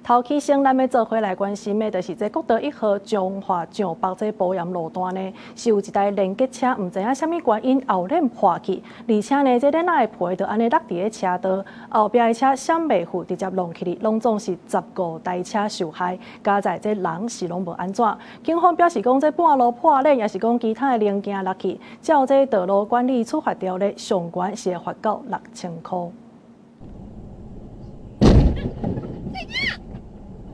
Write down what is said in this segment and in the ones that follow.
头起先咱要做回来关心的，就是这国道1号彰化上北这保养路段呢，是有一台连结车，唔知影什么原因后链破去，而且呢，这链仔的皮就安尼落伫咧车道，后壁的车闪袂赴，直接弄起哩，拢总是15台车受害，加在这人是拢无安怎。警方表示讲，这半路破链，也是讲其他的零件落去，照这道路管理处罚条例上悬是会罚到6000块。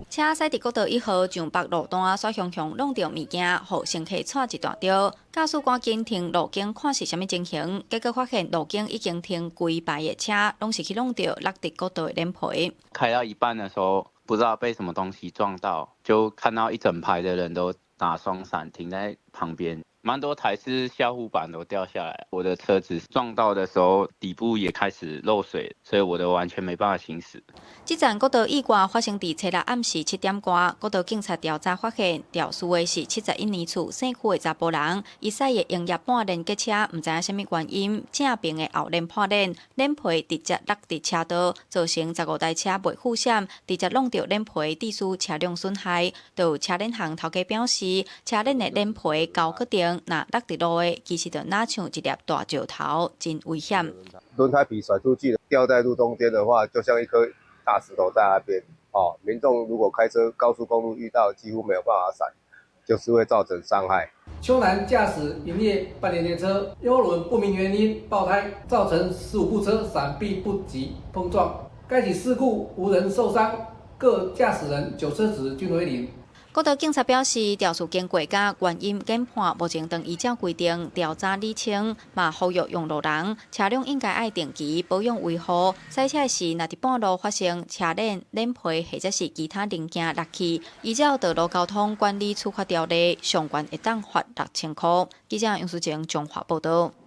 车驶伫国道1号上北路段所向弄到物件，互乘客错一大条。驾驶赶紧停路径看是啥物情形，结果发现路径已经停规排的车，拢是去弄到落伫国道的链皮。开到一半的时候，不知道被什么东西撞到，就看到一整排的人都打双闪停在旁边。蛮多台是下护板都掉下来，我的车子撞到的时候底部也开始漏水，所以我的完全没办法行驶。这站国道意外发生伫初六暗时7点多，国道警察调查发现，肇事的是71年厝姓区的查甫人，伊驶的营业半连结车，唔知影什么原因，正边的后链破链，链皮直接落伫车道，造成15台车未负险，直接弄到链皮，致使车辆损害。就有车链行头家表示，车链的链皮高决定。那落伫路的，其实就哪像一粒大石头，真危险。轮胎皮甩出去掉在路中间的话，就像一颗大石头在那边。哦，民众如果开车高速公路遇到，几乎没有办法闪，就是会造成伤害。邱男驾驶营业半年车，优轮不明原因爆胎，造成15部车闪避不及碰撞。该起事故无人受伤，各驾驶人9车值均为0。国道警察表示，肇事经过甲原因检判，目前当依照规定调查厘清，嘛呼吁用路人车辆应该爱定期保养维护。驶车时，若伫半路发生车链皮或者是其他零件落去，依照道路交通管理处罚条例，上悬会当罚6000块。记者杨淑晴综合报道。